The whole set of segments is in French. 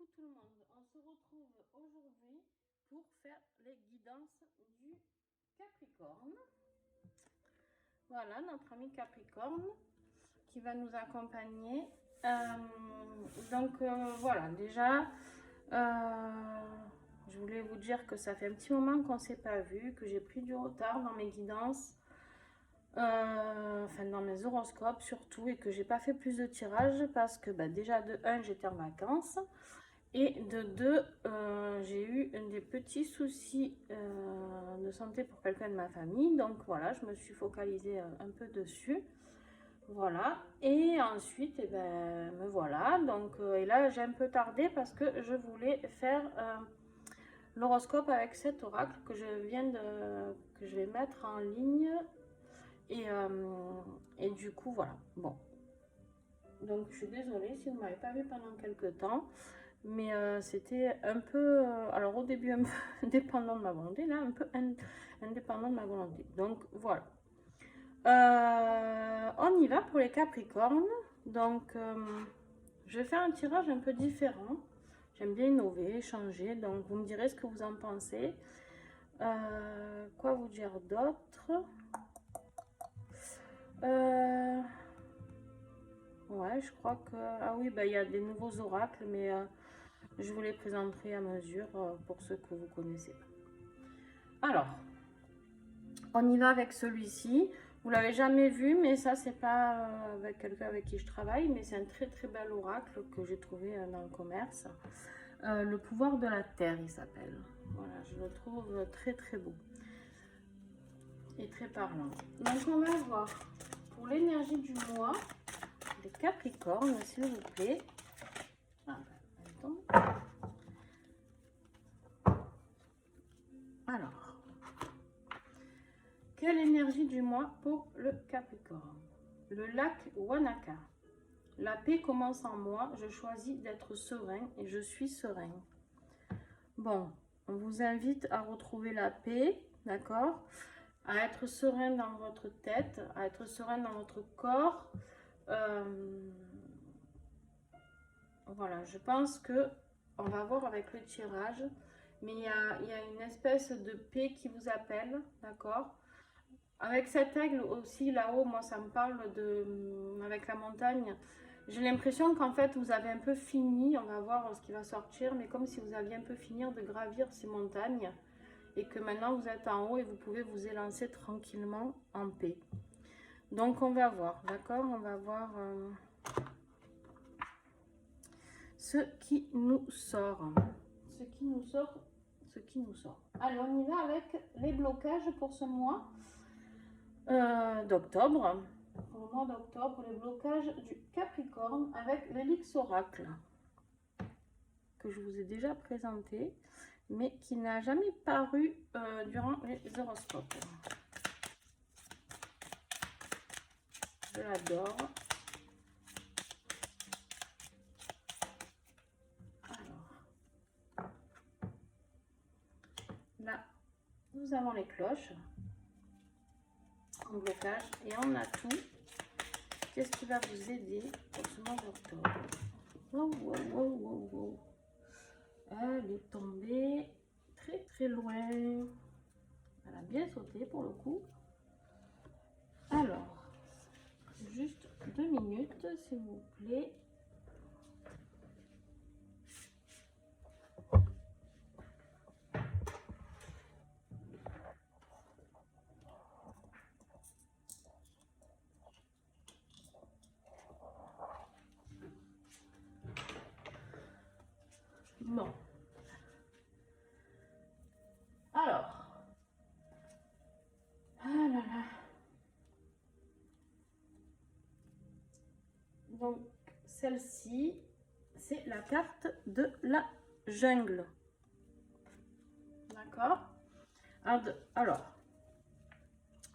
Coucou tout le monde, on se retrouve aujourd'hui pour faire les guidances du Capricorne. Voilà notre ami Capricorne qui va nous accompagner. Voilà, déjà je voulais vous dire que ça fait un petit moment qu'on ne s'est pas vu, que j'ai pris du retard dans mes guidances, enfin dans mes horoscopes surtout, et que j'ai pas fait plus de tirages parce que déjà de 1 j'étais en vacances. Et de 2, j'ai eu des petits soucis de santé pour quelqu'un de ma famille. Donc voilà, je me suis focalisée un peu dessus. Voilà. Et ensuite, me voilà. Donc, et là, j'ai un peu tardé parce que je voulais faire l'horoscope avec cet oracle que je vais mettre en ligne. Et du coup, voilà. Bon. Donc, je suis désolée si vous ne m'avez pas vu pendant quelques temps. Mais c'était un peu, alors au début un peu dépendant de ma volonté, là un peu indépendant de ma volonté. Donc voilà. On y va pour les Capricornes. Donc je vais faire un tirage un peu différent. J'aime bien innover, changer. Donc vous me direz ce que vous en pensez. Quoi vous dire d'autre? Ouais, je crois que... Ah oui, il y a des nouveaux oracles, mais... je vous les présenterai à mesure pour ceux que vous connaissez. Alors, on y va avec celui-ci. Vous l'avez jamais vu, mais ça, c'est pas avec quelqu'un avec qui je travaille, mais c'est un très très bel oracle que j'ai trouvé dans le commerce. Le pouvoir de la terre, il s'appelle. Voilà, je le trouve très très beau et très parlant. Donc, on va voir pour l'énergie du mois des Capricornes, s'il vous plaît. Ah, attends. Alors, quelle énergie du mois pour le Capricorne? Le lac Wanaka. La paix commence en moi, je choisis d'être serein et je suis serein. Bon, on vous invite à retrouver la paix, d'accord? À être serein dans votre tête, à être serein dans votre corps. Voilà, je pense que on va voir avec le tirage, mais il y a une espèce de paix qui vous appelle, d'accord? Avec cet aigle aussi là-haut, moi ça me parle avec la montagne. J'ai l'impression qu'en fait vous avez un peu fini, on va voir ce qui va sortir, mais comme si vous aviez un peu fini de gravir ces montagnes et que maintenant vous êtes en haut et vous pouvez vous élancer tranquillement en paix. Donc on va voir, d'accord? On va voir ce qui nous sort. Ce qui nous sort, ce qui nous sort. Allez, on y va avec les blocages pour ce mois d'octobre. Pour le mois d'octobre, les blocages du Capricorne avec l'Helix Oracle que je vous ai déjà présenté, mais qui n'a jamais paru durant les horoscopes. Je l'adore. Alors, là, nous avons les cloches en blocage et on a tout. Qu'est-ce qui va vous aider pour ce mois d'octobre? Wow, wow, wow, wow, wow. Elle est tombée très très loin. Elle a bien sauté pour le coup. Alors, juste 2 minutes s'il vous plaît. Bon. Alors. Ah là là. Donc, celle-ci, c'est la carte de la jungle. D'accord? Alors,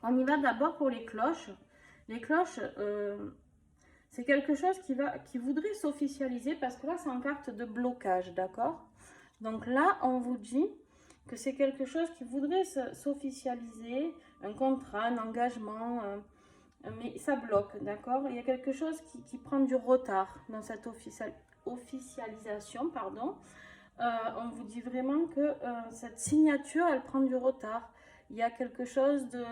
on y va d'abord pour les cloches. Les cloches, c'est quelque chose qui voudrait s'officialiser parce que là, c'est en carte de blocage, d'accord? Donc là, on vous dit que c'est quelque chose qui voudrait s'officialiser, un contrat, un engagement, mais ça bloque, d'accord? Il y a quelque chose qui prend du retard dans cette officialisation, pardon. On vous dit vraiment que cette signature, elle prend du retard. Il y a quelque chose de...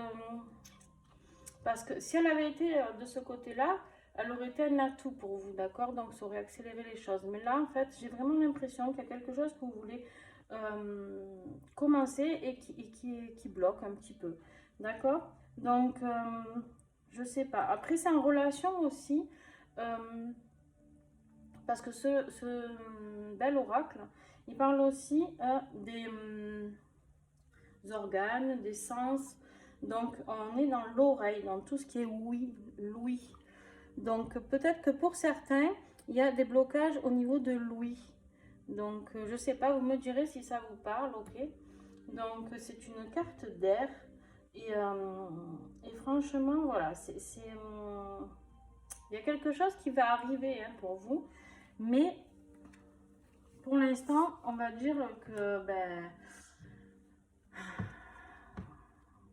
Parce que si elle avait été de ce côté-là, elle aurait été un atout pour vous, d'accord? Donc ça aurait accéléré les choses. Mais là, en fait, j'ai vraiment l'impression qu'il y a quelque chose que vous voulez commencer et qui bloque un petit peu, d'accord? Donc, je sais pas. Après, c'est en relation aussi, parce que ce bel oracle, il parle aussi des organes, des sens. Donc, on est dans l'oreille, dans tout ce qui est oui, l'ouïe. Donc, peut-être que pour certains, il y a des blocages au niveau de l'ouïe. Donc, je sais pas, vous me direz si ça vous parle, ok? Donc, c'est une carte d'air. Et franchement, voilà, il y a quelque chose qui va arriver hein, pour vous. Mais, pour l'instant, on va dire que,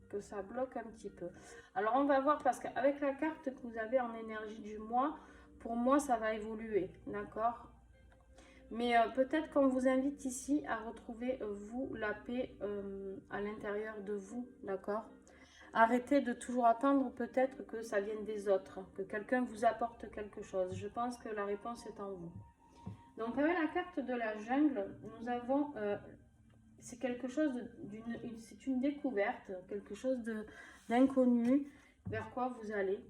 que ça bloque un petit peu. Alors, on va voir parce qu'avec la carte que vous avez en énergie du mois, pour moi, ça va évoluer, d'accord? Mais peut-être qu'on vous invite ici à retrouver, vous, la paix à l'intérieur de vous, d'accord? Arrêtez de toujours attendre peut-être que ça vienne des autres, que quelqu'un vous apporte quelque chose. Je pense que la réponse est en vous. Donc avec la carte de la jungle, nous avons, c'est quelque chose c'est une découverte, quelque chose d'inconnu, vers quoi vous allez.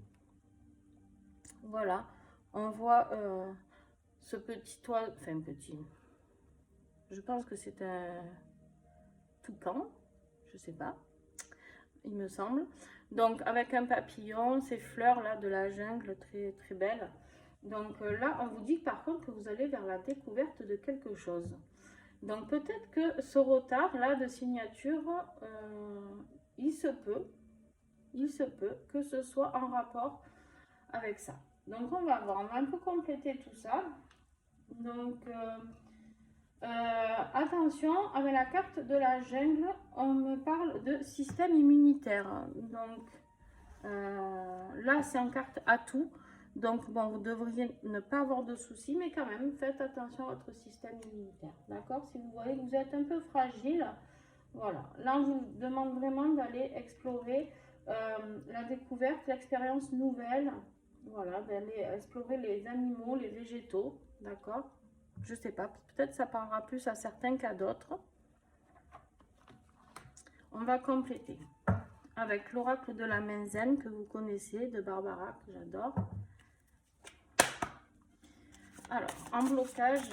Voilà, on voit ce petit toit, enfin petit, je pense que c'est un toucan, je sais pas, il me semble. Donc avec un papillon, ces fleurs là de la jungle très très belles. Donc là on vous dit par contre que vous allez vers la découverte de quelque chose. Donc peut-être que ce retard là de signature, il se peut que ce soit en rapport avec ça. Donc on va voir, on va un peu compléter tout ça. Donc attention, avec la carte de la jungle, on me parle de système immunitaire. Donc là, c'est en carte atout. Donc bon, vous devriez ne pas avoir de soucis, mais quand même, faites attention à votre système immunitaire. D'accord? Si vous voyez que vous êtes un peu fragile, voilà. Là, on vous demande vraiment d'aller explorer la découverte, l'expérience nouvelle. Voilà, d'aller explorer les animaux, les végétaux. D'accord? Je sais pas, peut-être ça parlera plus à certains qu'à d'autres. On va compléter avec l'oracle de la main zen que vous connaissez, de Barbara, que j'adore. Alors, en blocage,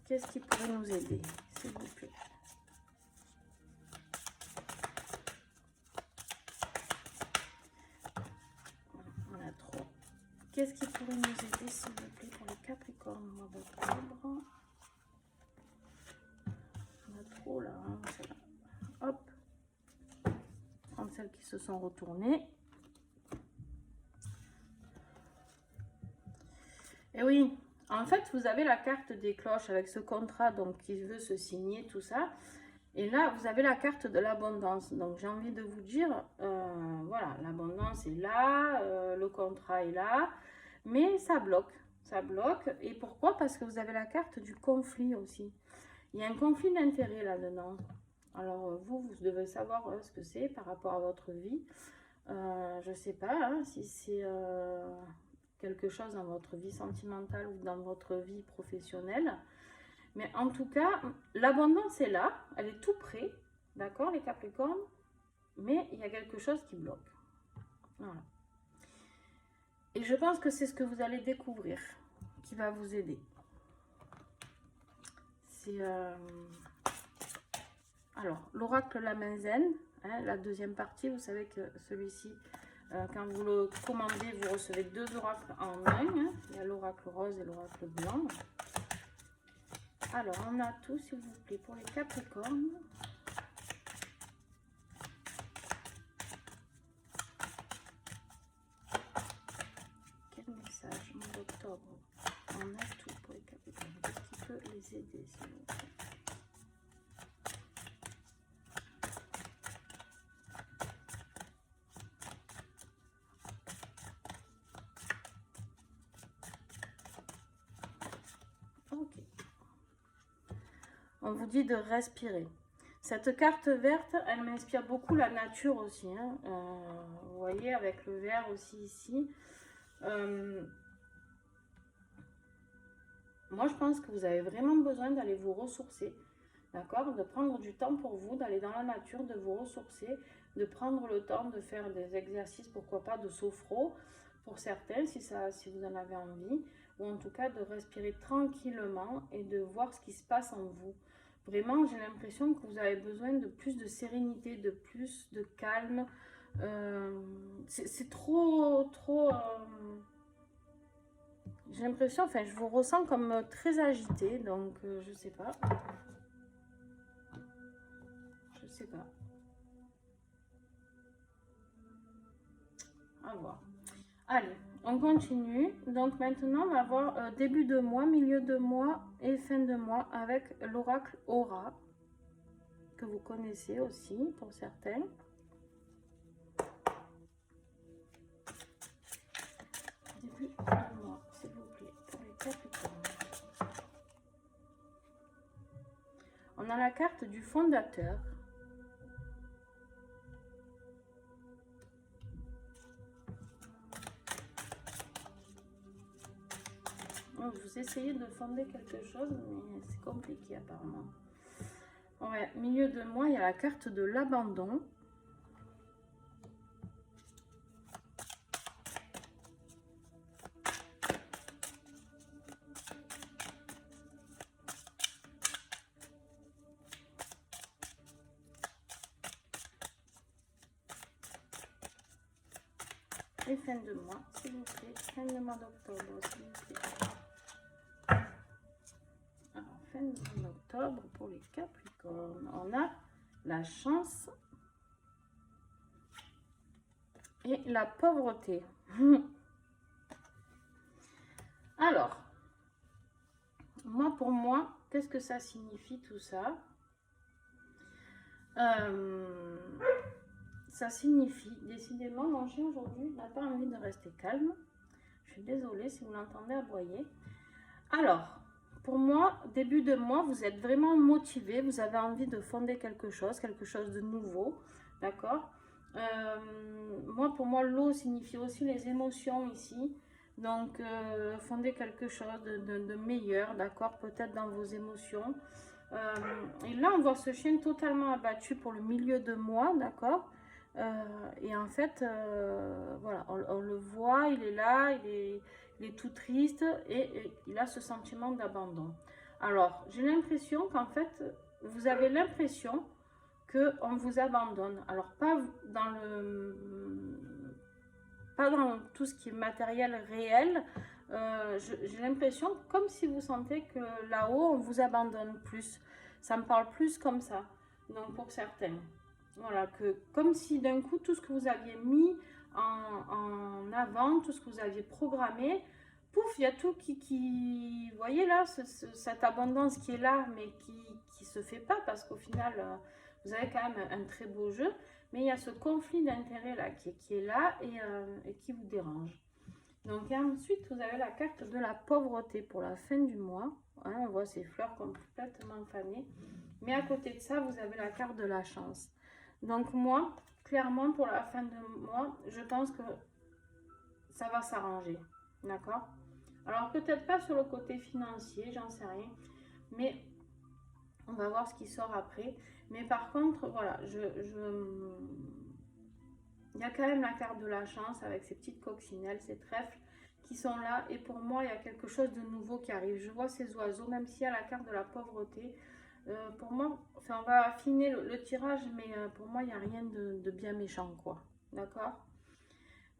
qu'est-ce qui pourrait nous aider, s'il vous plaît? On a trop. Qu'est-ce qui pourrait nous aider, s'il vous plaît, pour les Capricornes, mois d'octobre? On a trop là, hein, hop. Prendre celles qui se sont retournées. Et oui, en fait, vous avez la carte des cloches avec ce contrat donc qui veut se signer, tout ça. Et là, vous avez la carte de l'abondance. Donc, j'ai envie de vous dire, voilà, l'abondance est là, le contrat est là, mais ça bloque. Ça bloque. Et pourquoi? Parce que vous avez la carte du conflit aussi. Il y a un conflit d'intérêt là-dedans. Alors, vous devez savoir ce que c'est par rapport à votre vie. Je ne sais pas hein, si c'est quelque chose dans votre vie sentimentale ou dans votre vie professionnelle. Mais en tout cas, l'abondance est là, elle est tout près, d'accord les Capricornes, mais il y a quelque chose qui bloque. Voilà. Et je pense que c'est ce que vous allez découvrir qui va vous aider. C'est alors l'oracle la main zen, hein, la deuxième partie. Vous savez que celui-ci, quand vous le commandez, vous recevez deux oracles en un. Hein. Il y a l'oracle rose et l'oracle blanc. Alors, on a tout, s'il vous plaît, pour les Capricornes. Quel message, mois d'octobre? On a tout pour les Capricornes. Qu'est-ce qui peut les aider, s'il vous plaît? on vous dit de respirer. Cette carte verte, elle m'inspire beaucoup la nature aussi. Hein. Vous voyez, avec le vert aussi ici. Moi, je pense que vous avez vraiment besoin d'aller vous ressourcer. D'accord? De prendre du temps pour vous, d'aller dans la nature, de vous ressourcer, de prendre le temps de faire des exercices, pourquoi pas de sophro, pour certains, si vous en avez envie. Ou en tout cas, de respirer tranquillement et de voir ce qui se passe en vous. Vraiment, j'ai l'impression que vous avez besoin de plus de sérénité, de plus de calme. C'est trop... j'ai l'impression, enfin, je vous ressens comme très agité, donc je sais pas. Je sais pas. À voir. Allez, on continue. Donc maintenant, on va voir début de mois, milieu de mois et fin de mois avec l'oracle Aura, que vous connaissez aussi pour certains. Début de mois, s'il vous plaît, pour les Capricornes. On a la carte du fondateur. Vous essayez de fonder quelque chose, mais c'est compliqué apparemment. Ouais, milieu de mois, il y a la carte de l'abandon. Et fin de mois, s'il vous plaît. Fin de mois d'octobre, s'il vous plaît. Alors, fin de mois d'octobre pour les Capricornes. On a la chance et la pauvreté. Alors, pour moi, qu'est-ce que ça signifie tout ça? Ça signifie, décidément, mon chien aujourd'hui n'a pas envie de rester calme. Je suis désolée si vous l'entendez aboyer. Alors, pour moi, début de mois, vous êtes vraiment motivé, vous avez envie de fonder quelque chose de nouveau, d'accord? Pour moi, l'eau signifie aussi les émotions ici. Donc, fonder quelque chose de meilleur, d'accord? Peut-être dans vos émotions. Et là, on voit ce chien totalement abattu pour le milieu de mois, d'accord? Et en fait, voilà, on le voit, il est là, il est tout triste et il a ce sentiment d'abandon. Alors, j'ai l'impression qu'en fait, vous avez l'impression qu'on vous abandonne. Alors, pas dans tout ce qui est matériel réel. J'ai l'impression comme si vous sentez que là-haut, on vous abandonne plus. Ça me parle plus comme ça, donc pour certains. Voilà, comme si d'un coup, tout ce que vous aviez mis en avant, tout ce que vous aviez programmé, pouf, il y a tout qui vous voyez là, cette abondance qui est là, mais qui se fait pas, parce qu'au final, vous avez quand même un très beau jeu, mais il y a ce conflit d'intérêts là qui est là et qui vous dérange. Donc ensuite, vous avez la carte de la pauvreté pour la fin du mois. Hein, on voit ces fleurs complètement fanées. Mais à côté de ça, vous avez la carte de la chance. Donc moi, clairement, pour la fin de mois, je pense que ça va s'arranger. D'accord? Alors peut-être pas sur le côté financier, j'en sais rien. Mais on va voir ce qui sort après. Mais par contre, voilà, il y a quand même la carte de la chance avec ces petites coccinelles, ces trèfles qui sont là. Et pour moi, il y a quelque chose de nouveau qui arrive. Je vois ces oiseaux, même s'il y a la carte de la pauvreté. Pour moi, enfin, on va affiner le tirage, mais pour moi, il n'y a rien de bien méchant, quoi. D'accord?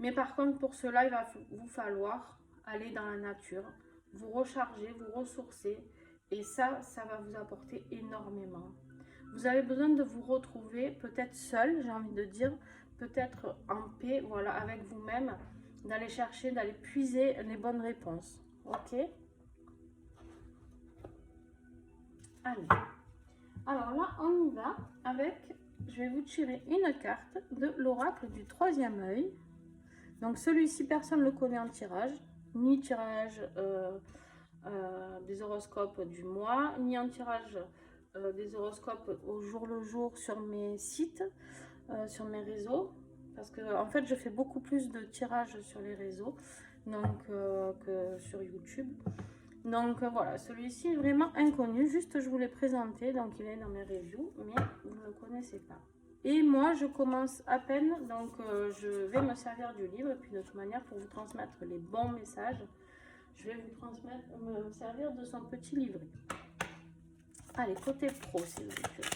Mais par contre, pour cela, il va vous falloir aller dans la nature, vous recharger, vous ressourcer. Et ça va vous apporter énormément. Vous avez besoin de vous retrouver, peut-être seul, j'ai envie de dire, peut-être en paix, voilà, avec vous-même, d'aller chercher, d'aller puiser les bonnes réponses. Ok? Allez. Alors là, on y va avec, je vais vous tirer une carte de l'oracle du troisième œil. Donc celui-ci, personne ne le connaît en tirage, ni tirage des horoscopes du mois, ni en tirage des horoscopes au jour le jour sur mes sites, sur mes réseaux. Parce que en fait, je fais beaucoup plus de tirages sur les réseaux donc, que sur YouTube. Donc voilà, celui-ci est vraiment inconnu. Juste, je vous l'ai présenté. Donc, il est dans mes reviews, mais vous ne le connaissez pas. Et moi, je commence à peine. Donc, je vais me servir du livre. Et puis, de toute manière, pour vous transmettre les bons messages, je vais vous transmettre, me servir de son petit livret. Allez, côté pro, s'il vous plaît.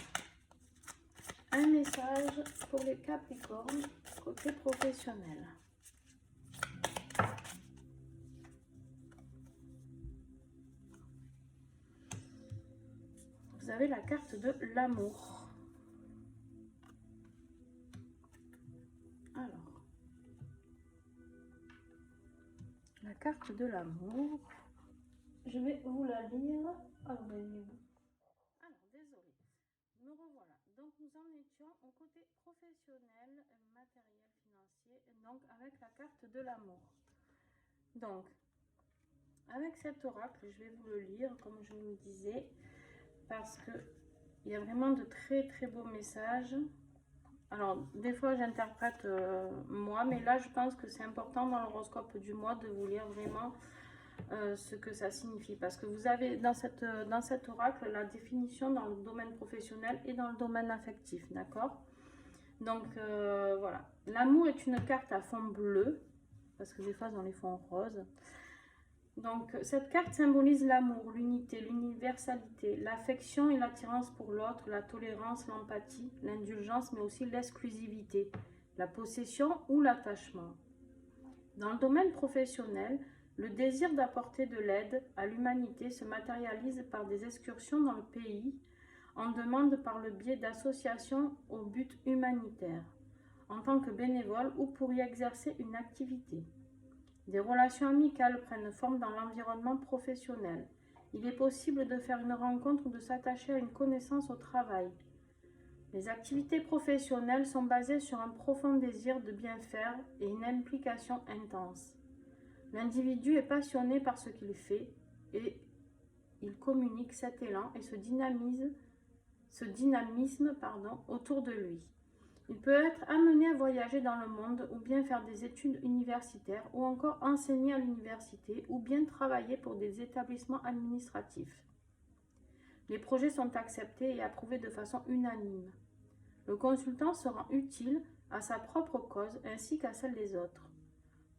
Un message pour les Capricornes, côté professionnel. Vous avez la carte de l'amour. Alors, la carte de l'amour, je vais vous la lire. Alors, désolé, nous revoilà. Donc, nous en étions au côté professionnel, matériel, financier, donc avec la carte de l'amour. Donc, avec cet oracle, je vais vous le lire, comme je vous le disais, parce que il y a vraiment de très très beaux messages. Alors, des fois, j'interprète moi, mais là, je pense que c'est important dans l'horoscope du mois de vous lire vraiment ce que ça signifie. Parce que vous avez dans cet oracle la définition dans le domaine professionnel et dans le domaine affectif, d'accord? Donc, voilà. L'amour est une carte à fond bleu, parce que des fois, on les fonds roses. Donc, cette carte symbolise l'amour, l'unité, l'universalité, l'affection et l'attirance pour l'autre, la tolérance, l'empathie, l'indulgence, mais aussi l'exclusivité, la possession ou l'attachement. Dans le domaine professionnel, le désir d'apporter de l'aide à l'humanité se matérialise par des excursions dans le pays, en demande par le biais d'associations au but humanitaire, en tant que bénévole ou pour y exercer une activité. Des relations amicales prennent forme dans l'environnement professionnel. Il est possible de faire une rencontre ou de s'attacher à une connaissance au travail. Les activités professionnelles sont basées sur un profond désir de bien faire et une implication intense. L'individu est passionné par ce qu'il fait et il communique cet élan et ce dynamisme autour de lui. Il peut être amené à voyager dans le monde ou bien faire des études universitaires ou encore enseigner à l'université ou bien travailler pour des établissements administratifs. Les projets sont acceptés et approuvés de façon unanime. Le consultant se rend utile à sa propre cause ainsi qu'à celle des autres.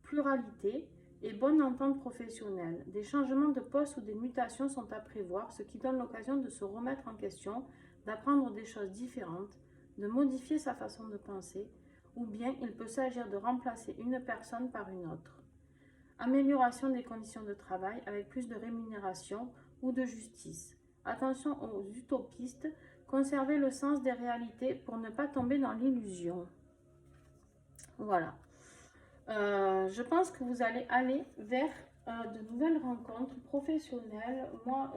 Pluralité et bonne entente professionnelle. Des changements de poste ou des mutations sont à prévoir, ce qui donne l'occasion de se remettre en question, d'apprendre des choses différentes, de modifier sa façon de penser, ou bien il peut s'agir de remplacer une personne par une autre. Amélioration des conditions de travail avec plus de rémunération ou de justice. Attention aux utopistes, conservez le sens des réalités pour ne pas tomber dans l'illusion. Voilà. Je pense que vous allez aller vers de nouvelles rencontres professionnelles. Moi,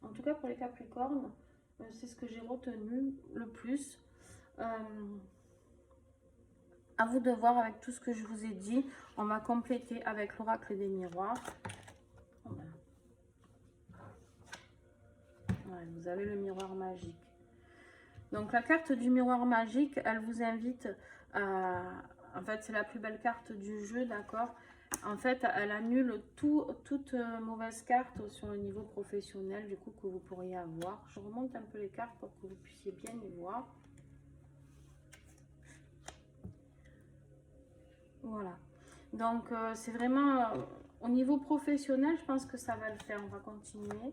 en tout cas pour les Capricornes, c'est ce que j'ai retenu le plus. À vous de voir avec tout ce que je vous ai dit. On va compléter avec l'oracle des miroirs. Voilà. Ouais, vous avez le miroir magique. Donc la carte du miroir magique, elle vous invite à... En fait, c'est la plus belle carte du jeu, d'accord? En fait, elle annule toute mauvaise carte sur le niveau professionnel, du coup, que vous pourriez avoir. Je remonte un peu les cartes pour que vous puissiez bien y voir. Voilà. Donc, c'est vraiment... au niveau professionnel, je pense que ça va le faire. On va continuer.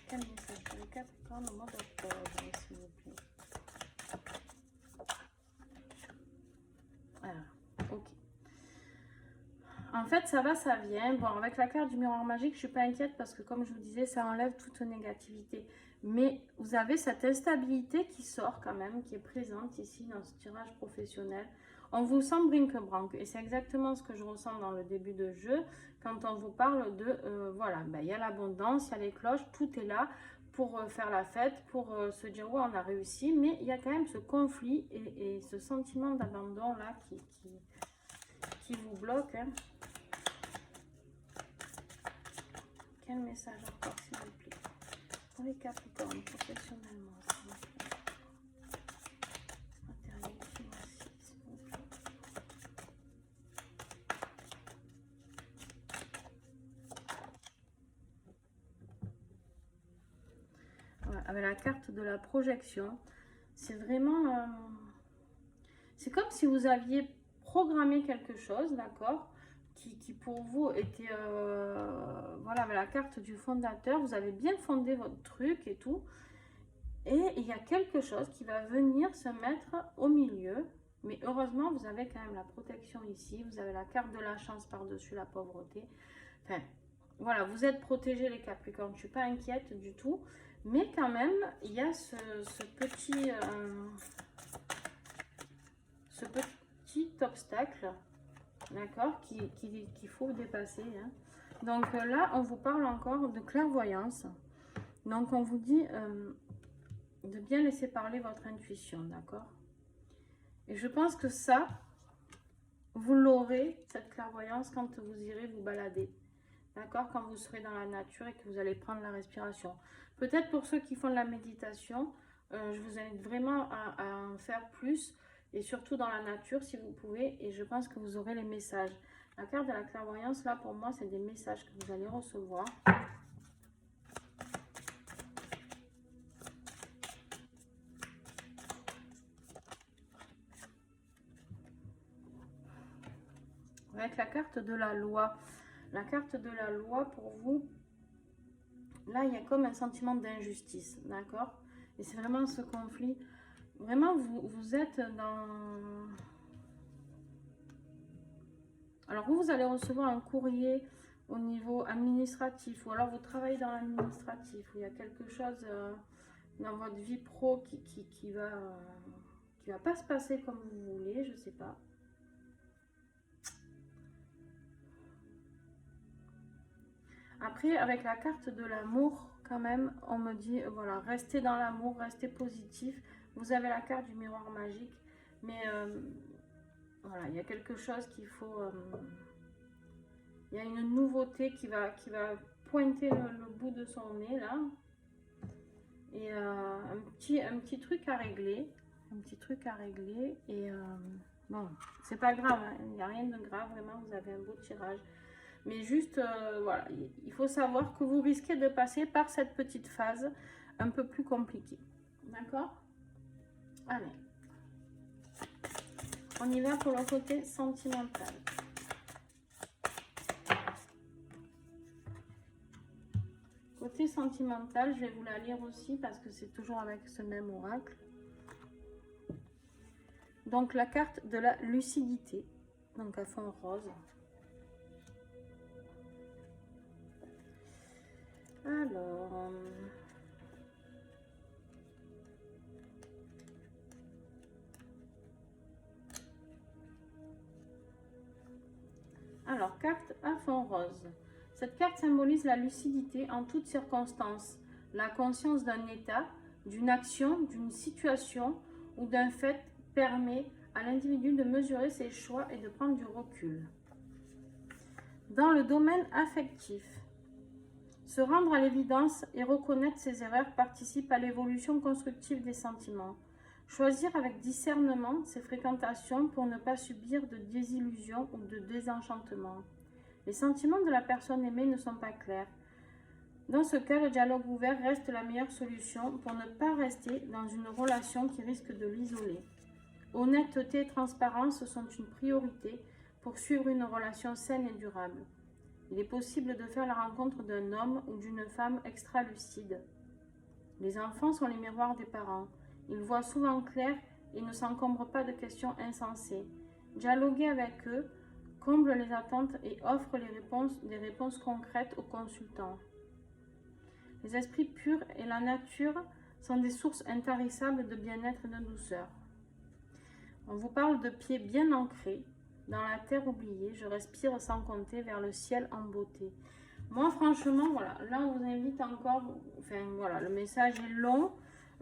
Quel message pour les Capricornes au mois d'octobre, s'il vous plaît? Alors, ok. En fait, ça va, ça vient. Bon, avec la carte du miroir magique, je ne suis pas inquiète parce que, comme je vous disais, ça enlève toute négativité. Mais vous avez cette instabilité qui sort quand même, qui est présente ici dans ce tirage professionnel. On vous sent brinque-branque et c'est exactement ce que je ressens dans le début de jeu quand on vous parle de, voilà, ben, il y a l'abondance, il y a les cloches, tout est là pour faire la fête, pour se dire ouais, on a réussi, mais il y a quand même ce conflit et ce sentiment d'abandon là qui vous bloque. Hein. quel message encore, s'il vous plaît? Pour les Capricornes, professionnellement. Matériel financier, s'il vous plaît. Voilà, avec la carte de la projection, c'est vraiment... c'est comme si vous aviez programmé quelque chose, d'accord, qui pour vous était... voilà, avec la carte du fondateur, vous avez bien fondé votre truc et tout. Et il y a quelque chose qui va venir se mettre au milieu. Mais heureusement, vous avez quand même la protection ici. Vous avez la carte de la chance par-dessus la pauvreté. Enfin, voilà, vous êtes protégés les Capricornes. Je ne suis pas inquiète du tout. Mais quand même, il y a ce petit obstacle, d'accord, qu'il faut dépasser. Hein. Donc là, on vous parle encore de clairvoyance. Donc on vous dit de bien laisser parler votre intuition, d'accord. Et je pense que ça, vous l'aurez, cette clairvoyance, quand vous irez vous balader. D'accord, quand vous serez dans la nature et que vous allez prendre la respiration. Peut-être pour ceux qui font de la méditation, je vous invite vraiment à en faire plus. Et surtout dans la nature, si vous pouvez. Et je pense que vous aurez les messages. La carte de la clairvoyance, là, pour moi, c'est des messages que vous allez recevoir. Avec la carte de la loi. La carte de la loi, pour vous, là, il y a comme un sentiment d'injustice, d'accord? Et c'est vraiment ce conflit. Vraiment, vous êtes dans... Alors, vous allez recevoir un courrier au niveau administratif, ou alors vous travaillez dans l'administratif, où il y a quelque chose dans votre vie pro qui va pas se passer comme vous voulez, je sais pas. Après, avec la carte de l'amour, quand même, on me dit, voilà, restez dans l'amour, restez positif. Vous avez la carte du miroir magique, mais voilà, il y a quelque chose qu'il faut... il y a une nouveauté qui va pointer le bout de son nez, là. Et un petit truc à régler. Un petit truc à régler. Et bon, c'est pas grave, hein, il n'y a rien de grave, vraiment, vous avez un beau tirage. Mais juste, voilà, il faut savoir que vous risquez de passer par cette petite phase un peu plus compliquée. D'accord? Allez. On y va pour le côté sentimental. Côté sentimental, je vais vous la lire aussi parce que c'est toujours avec ce même oracle. Donc, la carte de la lucidité. Donc, à fond rose. Alors, carte à fond rose. Cette carte symbolise la lucidité en toutes circonstances, la conscience d'un état, d'une action, d'une situation ou d'un fait permet à l'individu de mesurer ses choix et de prendre du recul. Dans le domaine affectif, se rendre à l'évidence et reconnaître ses erreurs participe à l'évolution constructive des sentiments. Choisir avec discernement ses fréquentations pour ne pas subir de désillusion ou de désenchantement. Les sentiments de la personne aimée ne sont pas clairs. Dans ce cas, le dialogue ouvert reste la meilleure solution pour ne pas rester dans une relation qui risque de l'isoler. Honnêteté et transparence sont une priorité pour suivre une relation saine et durable. Il est possible de faire la rencontre d'un homme ou d'une femme extra-lucide. Les enfants sont les miroirs des parents. Ils voient souvent clair et ne s'encombrent pas de questions insensées. Dialoguer avec eux comble les attentes et offre des réponses concrètes aux consultants. Les esprits purs et la nature sont des sources intarissables de bien-être et de douceur. On vous parle de pieds bien ancrés dans la terre oubliée. Je respire sans compter vers le ciel en beauté. Moi, franchement, voilà, là, on vous invite encore. Enfin, voilà, le message est long.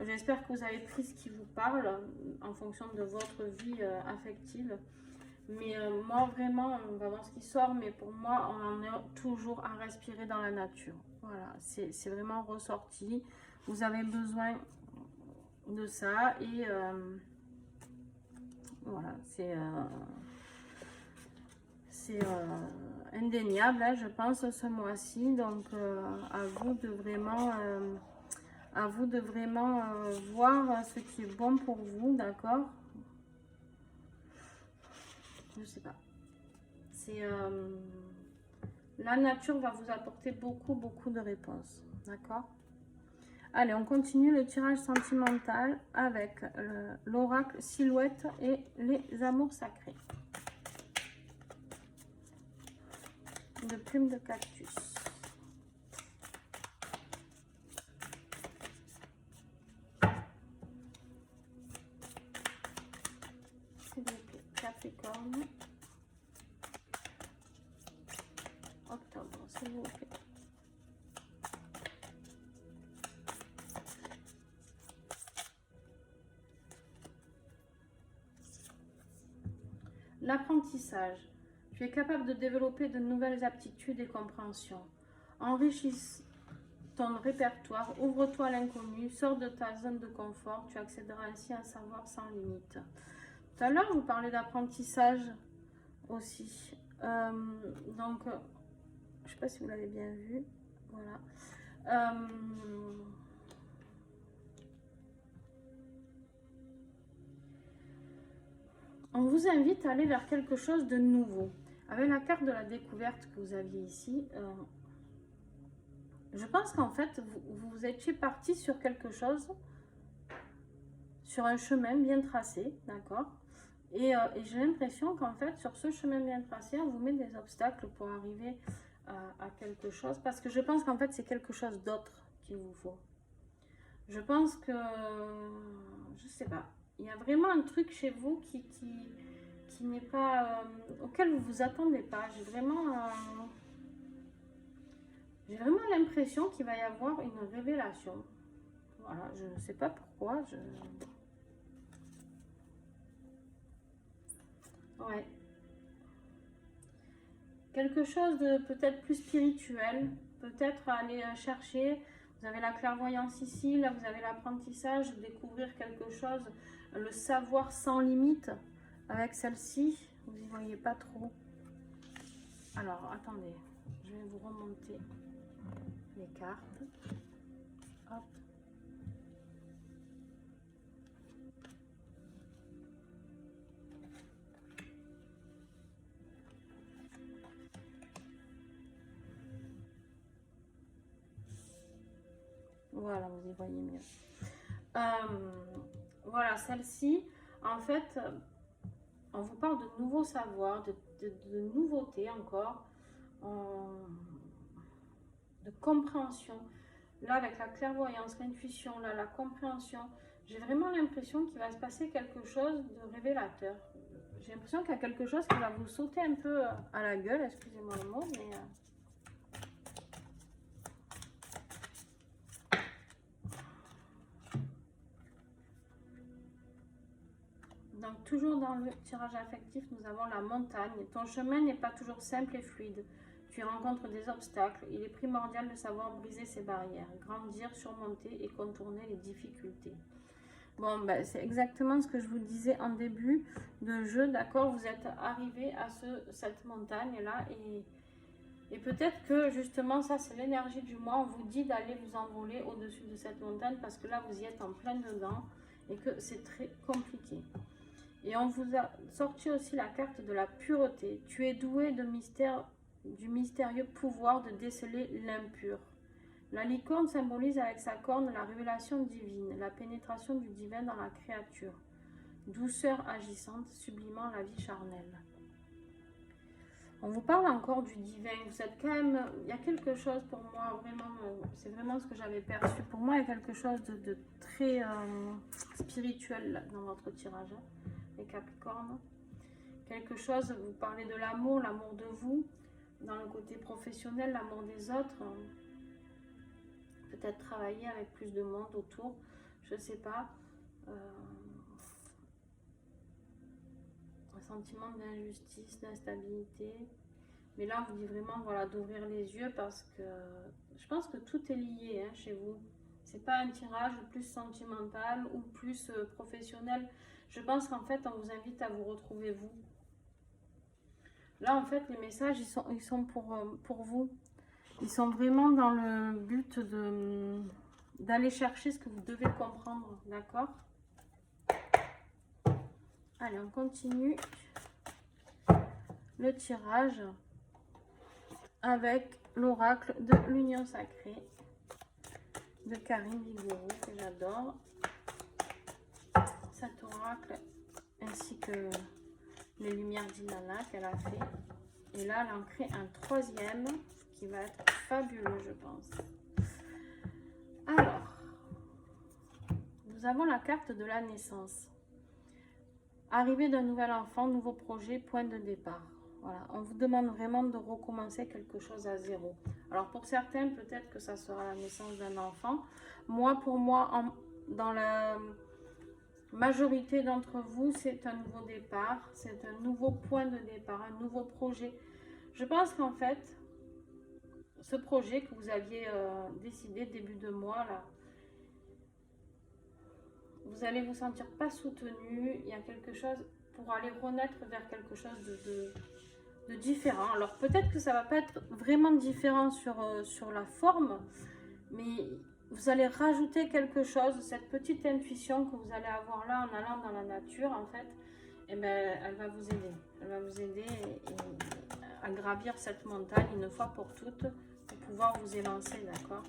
J'espère que vous avez pris ce qui vous parle en fonction de votre vie affective. Mais moi, vraiment, on va voir ce qui sort. Mais pour moi, on en est toujours à respirer dans la nature. Voilà, c'est vraiment ressorti. Vous avez besoin de ça. Et voilà, c'est indéniable, hein, je pense, ce mois-ci. Donc, à vous de vraiment voir ce qui est bon pour vous, d'accord? Je sais pas. C'est la nature va vous apporter beaucoup de réponses, d'accord? Allez, on continue le tirage sentimental avec l'oracle Silhouette et les amours sacrés. De plumes de cactus. S'il vous plaît, Capricorne. Octobre, s'il vous plaît. L'apprentissage. Tu es capable de développer de nouvelles aptitudes et compréhensions. Enrichis ton répertoire, ouvre-toi à l'inconnu, sors de ta zone de confort, tu accéderas ainsi à un savoir sans limite. Tout à l'heure, vous parlez d'apprentissage aussi. Donc, je ne sais pas si vous l'avez bien vu. Voilà. On vous invite à aller vers quelque chose de nouveau. Avec la carte de la découverte que vous aviez ici, je pense qu'en fait, vous étiez parti sur quelque chose, sur un chemin bien tracé, d'accord? Et j'ai l'impression qu'en fait, sur ce chemin bien tracé, on vous met des obstacles pour arriver à quelque chose. Parce que je pense qu'en fait, c'est quelque chose d'autre qu'il vous faut. Je pense que, je sais pas, il y a vraiment un truc chez vous qui n'est pas, auquel vous vous attendez pas. J'ai vraiment l'impression qu'il va y avoir une révélation. Voilà, je ne sais pas pourquoi. Ouais. Quelque chose de peut-être plus spirituel, peut-être aller chercher. Vous avez la clairvoyance ici, là vous avez l'apprentissage, découvrir quelque chose, le savoir sans limite. Avec celle-ci, vous n'y voyez pas trop. Alors, attendez, je vais vous remonter les cartes. Hop. Voilà, vous y voyez mieux. Voilà, celle-ci, en fait, on vous parle de nouveaux savoirs, de nouveautés encore, de compréhension. Là, avec la clairvoyance, l'intuition, là, la compréhension, j'ai vraiment l'impression qu'il va se passer quelque chose de révélateur. J'ai l'impression qu'il y a quelque chose qui va vous sauter un peu à la gueule, excusez-moi le mot, mais... Donc, toujours dans le tirage affectif, nous avons la montagne. Ton chemin n'est pas toujours simple et fluide. Tu rencontres des obstacles. Il est primordial de savoir briser ces barrières, grandir, surmonter et contourner les difficultés. Bon, ben, c'est exactement ce que je vous disais en début de jeu, d'accord? Vous êtes arrivé à cette montagne-là et peut-être que justement, ça c'est l'énergie du mois. On vous dit d'aller vous envoler au-dessus de cette montagne parce que là, vous y êtes en plein dedans et que c'est très compliqué. Et on vous a sorti aussi la carte de la pureté. Tu es doué de mystère, du mystérieux pouvoir de déceler l'impur. La licorne symbolise avec sa corne la révélation divine, la pénétration du divin dans la créature. Douceur agissante, sublimant la vie charnelle. On vous parle encore du divin. Vous êtes quand même... Il y a quelque chose pour moi, vraiment... C'est vraiment ce que j'avais perçu. Pour moi, il y a quelque chose de très spirituel dans votre tirage. Les Capricornes. Quelque chose, vous parlez de l'amour de vous, dans le côté professionnel, l'amour des autres. Peut-être travailler avec plus de monde autour, je ne sais pas. un sentiment d'injustice, d'instabilité. Mais là, on vous dit vraiment, voilà, d'ouvrir les yeux parce que je pense que tout est lié hein, chez vous. C'est pas un tirage plus sentimental ou plus professionnel. Je pense qu'en fait, on vous invite à vous retrouver vous. Là, en fait, les messages, ils sont pour vous. Ils sont vraiment dans le but d'aller chercher ce que vous devez comprendre, d'accord? Allez, on continue le tirage avec l'oracle de l'union sacrée de Karine Vigoureux, que j'adore. Cet oracle, ainsi que les lumières d'Inanna qu'elle a fait. Et là, elle en crée un troisième qui va être fabuleux, je pense. Alors, nous avons la carte de la naissance. Arrivée d'un nouvel enfant, nouveau projet, point de départ. Voilà, on vous demande vraiment de recommencer quelque chose à zéro. Alors pour certains, peut-être que ça sera la naissance d'un enfant. Pour moi, dans la majorité d'entre vous, c'est un nouveau départ, c'est un nouveau point de départ, un nouveau projet. Je pense qu'en fait, ce projet que vous aviez décidé début de mois, là, vous allez vous sentir pas soutenu. Il y a quelque chose pour aller renaître vers quelque chose de différent. Alors peut-être que ça va pas être vraiment différent sur la forme, mais vous allez rajouter quelque chose, cette petite intuition que vous allez avoir là en allant dans la nature, en fait, et ben, elle va vous aider. Elle va vous aider à gravir cette montagne une fois pour toutes, pour pouvoir vous élancer, d'accord?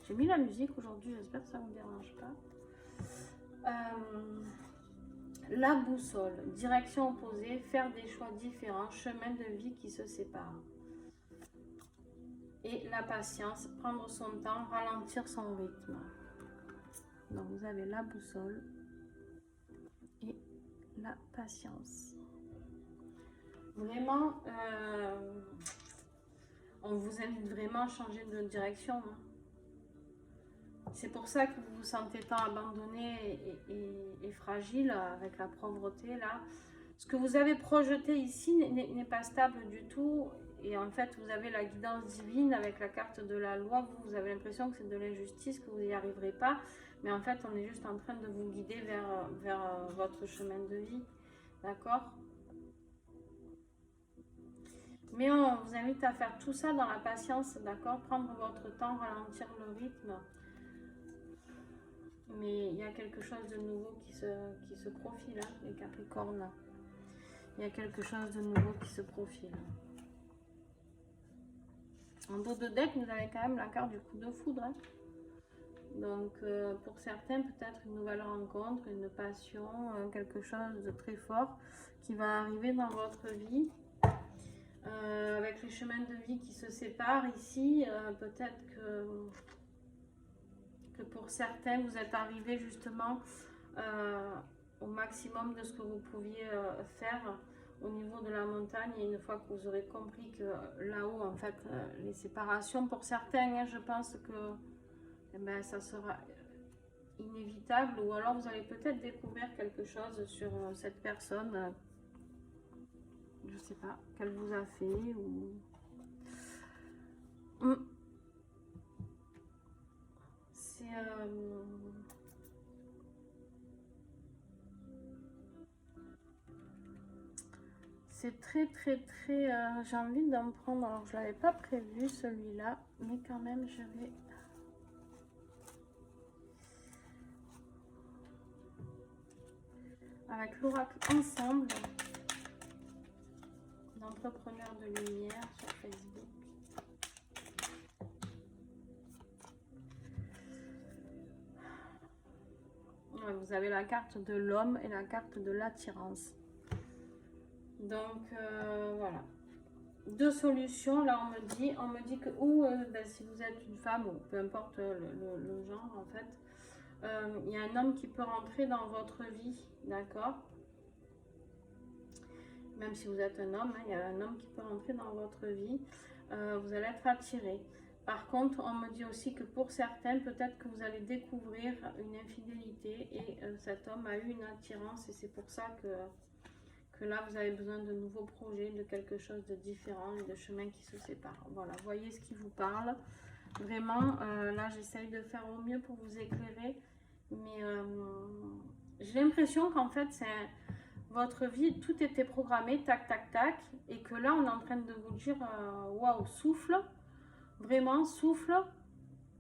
J'ai mis la musique aujourd'hui, j'espère que ça ne vous dérange pas. La boussole, direction opposée, faire des choix différents, chemin de vie qui se séparent. Et la patience, prendre son temps, ralentir son rythme. Donc vous avez la boussole et la patience. Vraiment, on vous invite vraiment à changer de direction. Hein. C'est pour ça que vous vous sentez tant abandonné et fragile avec la pauvreté là. Ce que vous avez projeté ici n'est pas stable du tout. Et en fait, vous avez la guidance divine avec la carte de la loi. Vous avez l'impression que c'est de l'injustice, que vous n'y arriverez pas. Mais en fait, on est juste en train de vous guider vers votre chemin de vie. D'accord ? Mais on vous invite à faire tout ça dans la patience. D'accord ? Prendre votre temps, ralentir le rythme. Mais il y a quelque chose de nouveau qui se profile, hein, les Capricornes. Il y a quelque chose de nouveau qui se profile. En dos de deck, vous avez quand même la carte du coup de foudre. Hein. Donc, pour certains, peut-être une nouvelle rencontre, une passion, quelque chose de très fort qui va arriver dans votre vie. Avec les chemins de vie qui se séparent ici, peut-être que pour certains, vous êtes arrivé justement au maximum de ce que vous pouviez faire au niveau de la montagne. Et une fois que vous aurez compris que là-haut, en fait, les séparations, pour certains, hein, je pense que eh ben, ça sera inévitable. Ou alors, vous allez peut-être découvrir quelque chose sur cette personne, je sais pas, qu'elle vous a fait ou... C'est très, j'ai envie d'en prendre. Alors, je ne l'avais pas prévu celui-là, mais quand même, je vais... Avec l'oracle ensemble d'entrepreneurs de lumière sur Facebook. Ouais, vous avez la carte de l'homme et la carte de l'attirance. Donc, voilà. Deux solutions. Là, on me dit que ben, si vous êtes une femme, ou peu importe le genre, en fait, il y a un homme qui peut rentrer dans votre vie, d'accord? Même si vous êtes un homme, hein, il y a un homme qui peut rentrer dans votre vie. vous allez être attiré. Par contre, on me dit aussi que pour certains, peut-être que vous allez découvrir une infidélité et cet homme a eu une attirance et c'est pour ça que là, vous avez besoin de nouveaux projets, de quelque chose de différent et de chemins qui se séparent. Voilà, voyez ce qui vous parle. Vraiment, là, j'essaye de faire au mieux pour vous éclairer, mais j'ai l'impression qu'en fait, c'est votre vie, tout était programmé, tac, tac, tac, et que là, on est en train de vous dire, waouh, souffle. Vraiment, souffle,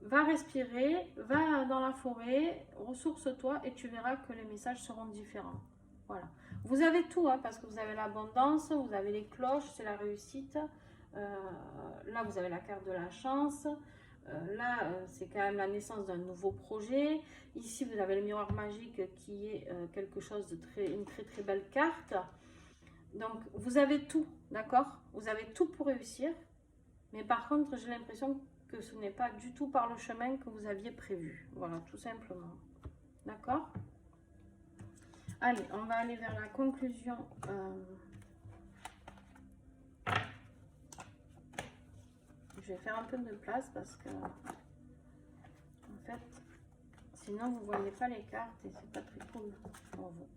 va respirer, va dans la forêt, ressource-toi et tu verras que les messages seront différents. Voilà. Vous avez tout, hein, parce que vous avez l'abondance, vous avez les cloches, c'est la réussite. Là, vous avez la carte de la chance. Là, c'est quand même la naissance d'un nouveau projet. Ici, vous avez le miroir magique qui est quelque chose de une très très belle carte. Donc, vous avez tout, d'accord? Vous avez tout pour réussir. Mais par contre, j'ai l'impression que ce n'est pas du tout par le chemin que vous aviez prévu. Voilà, tout simplement. D'accord? Allez, on va aller vers la conclusion. Je vais faire un peu de place parce que, en fait, sinon vous ne voyez pas les cartes et c'est pas très cool pour vous.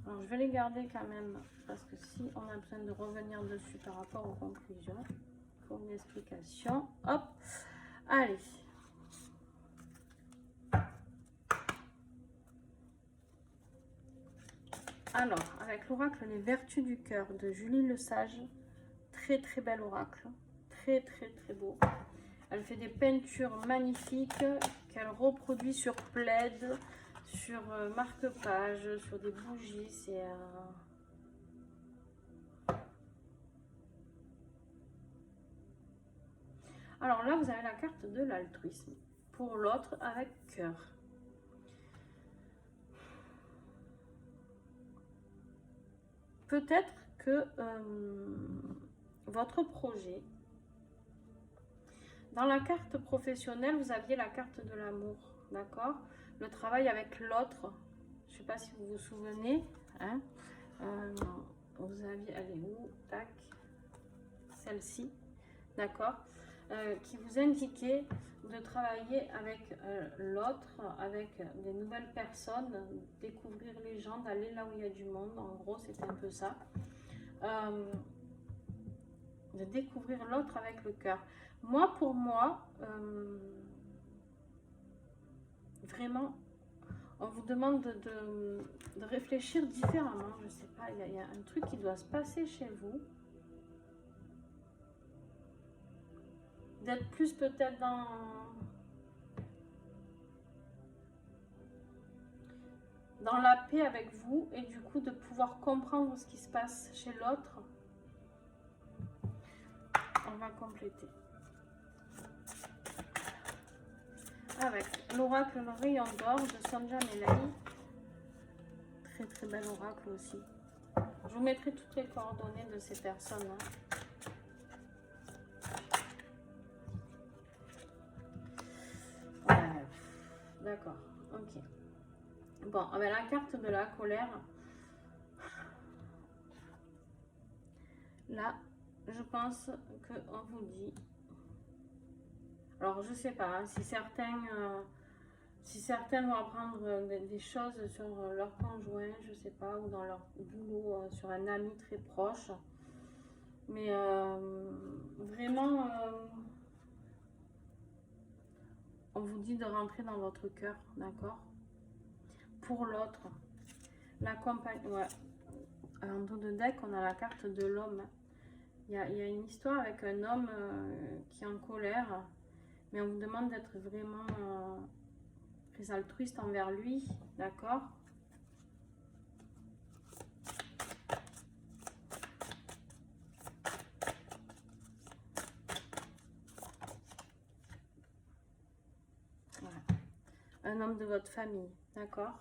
Alors, je vais les garder quand même parce que si on a besoin de revenir dessus par rapport aux conclusions, pour une explication. Hop, allez. Alors, avec l'oracle Les Vertus du Cœur de Julie Lesage, très très bel oracle, très très très beau. Elle fait des peintures magnifiques qu'elle reproduit sur plaid, sur marque-page, sur des bougies. C'est Alors là, vous avez la carte de l'altruisme. Pour l'autre, avec cœur. Peut-être que votre projet, dans la carte professionnelle, vous aviez la carte de l'amour, d'accord? Le travail avec l'autre, je ne sais pas si vous vous souvenez, hein? Vous aviez, elle est où? Tac, celle-ci, d'accord? Qui vous indiquait de travailler avec l'autre, avec des nouvelles personnes, découvrir les gens, d'aller là où il y a du monde. En gros, c'est un peu ça. De découvrir l'autre avec le cœur. Moi, pour moi, vraiment, on vous demande de réfléchir différemment. Je sais pas, il y a un truc qui doit se passer chez vous. D'être plus peut-être dans la paix avec vous et du coup de pouvoir comprendre ce qui se passe chez l'autre. On va compléter. Avec l'oracle Le Rayon d'Or de Sonja Melai. Très très bel oracle aussi. Je vous mettrai toutes les coordonnées de ces personnes. D'accord, ok. Bon, avec la carte de la colère, là, je pense qu'on vous dit... Alors, je sais pas, hein, si certains vont apprendre des choses sur leur conjoint, je sais pas, ou dans leur boulot, sur un ami très proche. Mais vraiment, on vous dit de rentrer dans votre cœur, d'accord? Pour l'autre, la compagnie, ouais. En dos de deck, on a la carte de l'homme. Il y a une histoire avec un homme qui est en colère, mais on vous demande d'être vraiment très altruiste envers lui, d'accord? Voilà. Un homme de votre famille, d'accord?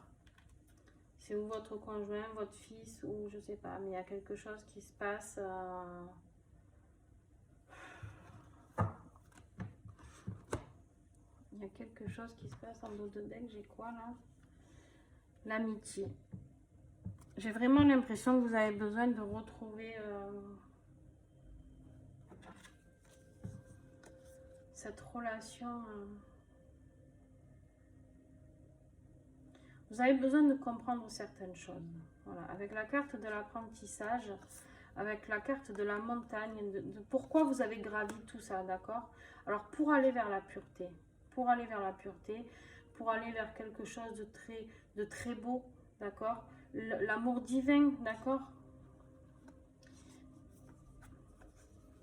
C'est ou votre conjoint, votre fils, ou je sais pas, mais il y a quelque chose qui se passe. Il y a quelque chose qui se passe en dos de deck. J'ai quoi là? L'amitié. J'ai vraiment l'impression que vous avez besoin de retrouver cette relation. Vous avez besoin de comprendre certaines choses. Voilà, avec la carte de l'apprentissage, avec la carte de la montagne, de pourquoi vous avez gravi tout ça, d'accord? Alors, pour aller vers la pureté, pour aller vers la pureté, pour aller vers quelque chose de très beau, d'accord? L'amour divin, d'accord?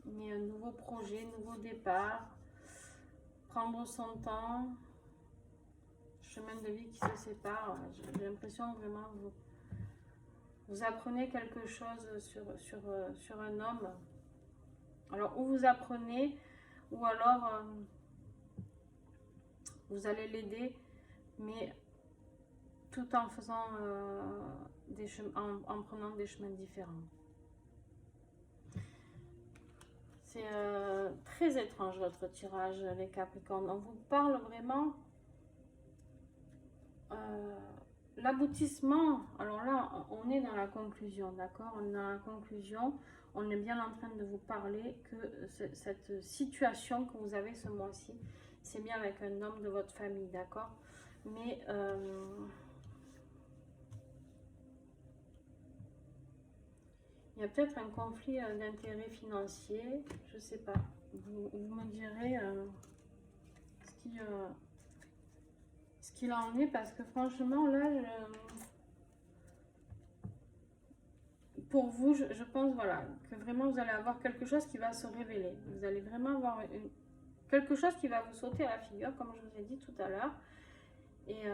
Mais un nouveau projet, nouveau départ, prendre son temps, chemin de vie qui se sépare. J'ai l'impression vraiment vous apprenez quelque chose sur un homme. Alors, ou vous apprenez, ou alors vous allez l'aider, mais tout en faisant en prenant des chemins différents. C'est très étrange votre tirage, les Capricornes. On vous parle vraiment l'aboutissement. Alors là, on est dans la conclusion, d'accord? On est dans la conclusion. On est bien en train de vous parler que cette situation que vous avez ce mois-ci, c'est bien avec un homme de votre famille, d'accord? Mais il y a peut-être un conflit d'intérêts financiers, je sais pas. Vous me direz ce qu'il en est, parce que franchement, là, pour vous, je pense, voilà, que vraiment vous allez avoir quelque chose qui va se révéler. Vous allez vraiment avoir quelque chose qui va vous sauter à la figure, comme je vous ai dit tout à l'heure. Et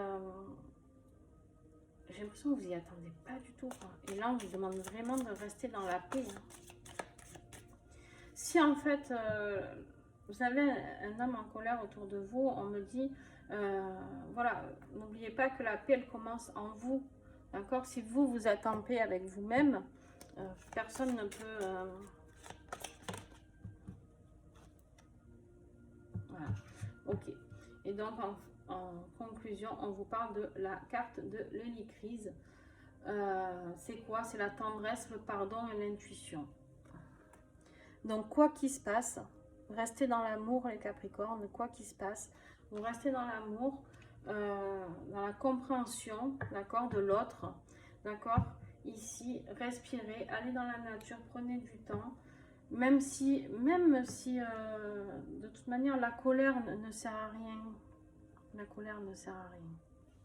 j'ai l'impression que vous n'y attendez pas du tout, quoi. Et là, on vous demande vraiment de rester dans la paix. Hein. Si en fait, vous avez un homme en colère autour de vous, on me dit, voilà, n'oubliez pas que la paix, elle commence en vous. D'accord? Si vous, vous êtes en paix avec vous-même, personne ne peut... voilà. Ok. Et donc, en conclusion, on vous parle de la carte de l'hélicrise. C'est quoi? C'est la tendresse, le pardon et l'intuition. Donc, quoi qu'il se passe, restez dans l'amour, les Capricornes. Quoi qu'il se passe, vous restez dans l'amour, dans la compréhension, d'accord, de l'autre, d'accord. Ici, respirez, allez dans la nature, prenez du temps. Même si de toute manière, la colère ne sert à rien. La colère ne sert à rien.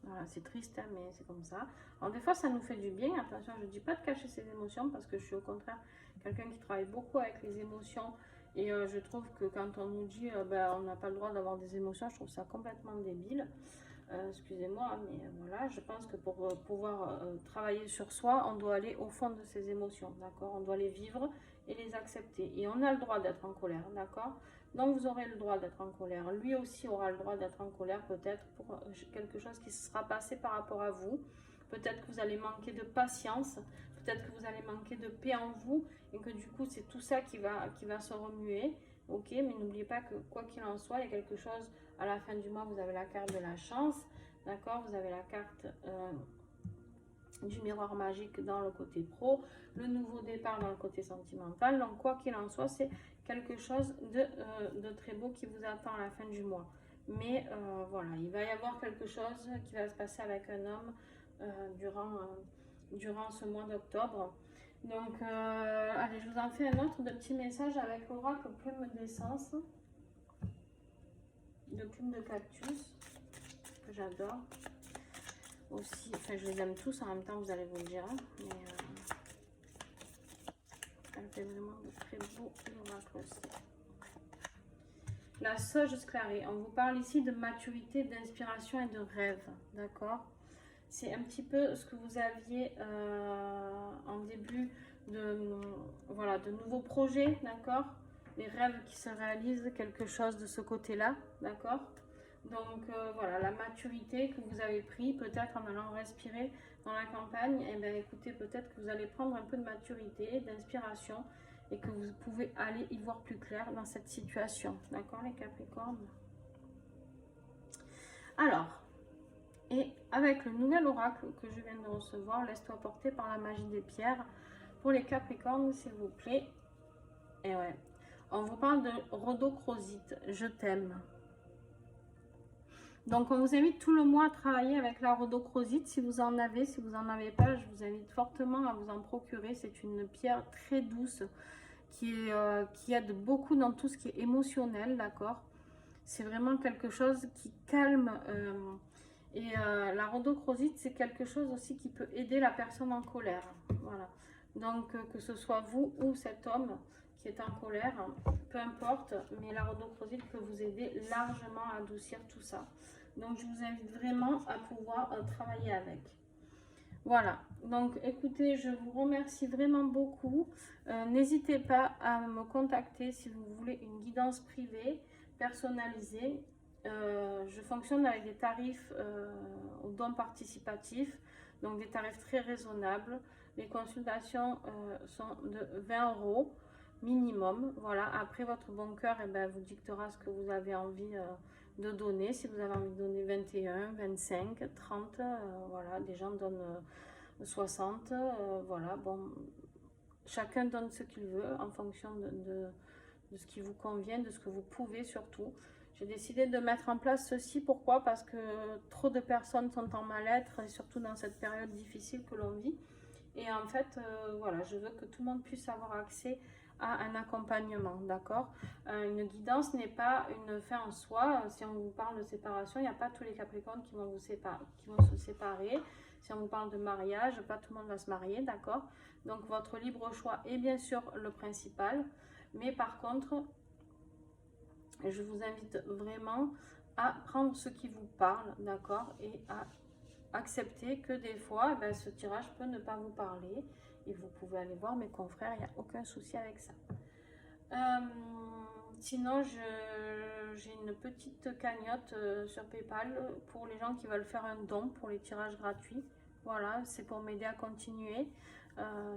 Voilà, c'est triste, hein, mais c'est comme ça. Alors, des fois, ça nous fait du bien. Attention, je ne dis pas de cacher ses émotions, parce que je suis au contraire quelqu'un qui travaille beaucoup avec les émotions. Et je trouve que quand on nous dit ben, on n'a pas le droit d'avoir des émotions, je trouve ça complètement débile. Excusez-moi, mais voilà, je pense que pour pouvoir travailler sur soi, on doit aller au fond de ses émotions, d'accord? On doit les vivre et les accepter. Et on a le droit d'être en colère, d'accord? Donc vous aurez le droit d'être en colère. Lui aussi aura le droit d'être en colère, peut-être pour quelque chose qui se sera passé par rapport à vous. Peut-être que vous allez manquer de patience, peut-être que vous allez manquer de paix en vous, et que du coup c'est tout ça qui va se remuer. Ok, mais n'oubliez pas que quoi qu'il en soit, il y a quelque chose. À la fin du mois, vous avez la carte de la chance, d'accord? Vous avez la carte du miroir magique dans le côté pro, le nouveau départ dans le côté sentimental. Donc, quoi qu'il en soit, c'est quelque chose de très beau qui vous attend à la fin du mois. Mais voilà, il va y avoir quelque chose qui va se passer avec un homme durant ce mois d'octobre. Donc, allez, je vous en fais un autre de petit message avec l'oracle plume d'essence. De plumes de cactus que j'adore aussi, enfin je les aime tous en même temps, vous allez vous le dire, hein, mais elle fait vraiment de très beaux oracles aussi. La sauge sclarée, on vous parle ici de maturité, d'inspiration et de rêve, d'accord? C'est un petit peu ce que vous aviez en début voilà, de nouveaux projets, d'accord? Les rêves qui se réalisent, quelque chose de ce côté-là, d'accord? Donc voilà, la maturité que vous avez pris, peut-être en allant respirer dans la campagne, et bien écoutez, peut-être que vous allez prendre un peu de maturité, d'inspiration, et que vous pouvez aller y voir plus clair dans cette situation, d'accord les Capricornes? Alors, et avec le nouvel oracle que je viens de recevoir, laisse-toi porter par la magie des pierres, pour les Capricornes, s'il vous plaît. Et ouais, on vous parle de rhodochrosite, je t'aime. Donc, on vous invite tout le mois à travailler avec la rhodochrosite si vous en avez. Si vous n'en avez pas, je vous invite fortement à vous en procurer. C'est une pierre très douce qui aide beaucoup dans tout ce qui est émotionnel, d'accord? C'est vraiment quelque chose qui calme. La rhodochrosite, c'est quelque chose aussi qui peut aider la personne en colère. Voilà. Donc, que ce soit vous ou cet homme qui est en colère, peu importe, mais la rhodochrosite peut vous aider largement à adoucir tout ça. Donc, je vous invite vraiment à pouvoir travailler avec. Voilà, donc écoutez, je vous remercie vraiment beaucoup. N'hésitez pas à me contacter si vous voulez une guidance privée, personnalisée. Je fonctionne avec des tarifs au don participatif, donc des tarifs très raisonnables. Les consultations sont de 20 € minimum. Voilà, après votre bon cœur vous dictera ce que vous avez envie de donner. Si vous avez envie de donner 21, 25, 30, voilà, des gens donnent 60, voilà, bon, chacun donne ce qu'il veut en fonction de ce qui vous convient, de ce que vous pouvez surtout. J'ai décidé de mettre en place ceci, pourquoi? Parce que trop de personnes sont en mal-être, et surtout dans cette période difficile que l'on vit. Et en fait, voilà, je veux que tout le monde puisse avoir accès à un accompagnement, d'accord? Une guidance n'est pas une fin en soi. Si on vous parle de séparation, il n'y a pas tous les Capricornes qui vont se séparer. Si on vous parle de mariage, pas tout le monde va se marier, d'accord? Donc votre libre choix est bien sûr le principal. Mais par contre, je vous invite vraiment à prendre ce qui vous parle, d'accord? Et à accepter que des fois, ce tirage peut ne pas vous parler. Et vous pouvez aller voir mes confrères, il n'y a aucun souci avec ça. Sinon, j'ai une petite cagnotte sur PayPal pour les gens qui veulent faire un don pour les tirages gratuits. Voilà, c'est pour m'aider à continuer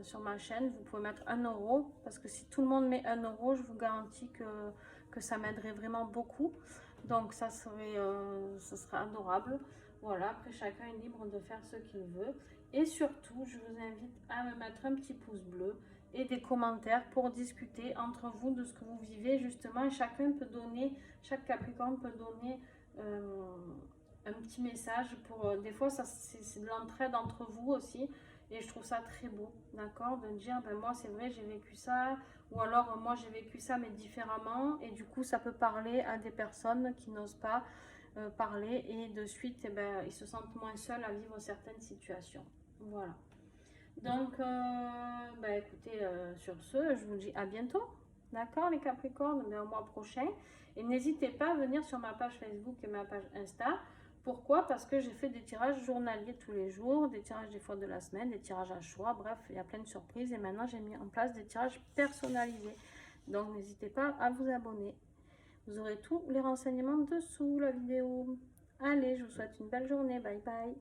sur ma chaîne. Vous pouvez mettre 1 € parce que si tout le monde met 1 €, je vous garantis que ça m'aiderait vraiment beaucoup. Donc, ça serait adorable. Voilà, après chacun est libre de faire ce qu'il veut. Et surtout, je vous invite à me mettre un petit pouce bleu et des commentaires pour discuter entre vous de ce que vous vivez justement. Et chacun peut donner, chaque Capricorne peut donner un petit message pour des fois c'est de l'entraide entre vous aussi, et je trouve ça très beau, d'accord, de dire moi c'est vrai j'ai vécu ça, ou alors moi j'ai vécu ça mais différemment, et du coup ça peut parler à des personnes qui n'osent pas parler, et de suite ils se sentent moins seuls à vivre certaines situations. Voilà, donc écoutez, sur ce je vous dis à bientôt, d'accord les Capricornes, au mois prochain. Et n'hésitez pas à venir sur ma page Facebook et ma page Insta. Pourquoi? Parce que j'ai fait des tirages journaliers tous les jours, des tirages des fois de la semaine, des tirages à choix, bref, il y a plein de surprises. Et maintenant, j'ai mis en place des tirages personnalisés. Donc, n'hésitez pas à vous abonner. Vous aurez tous les renseignements dessous la vidéo. Allez, je vous souhaite une belle journée. Bye bye.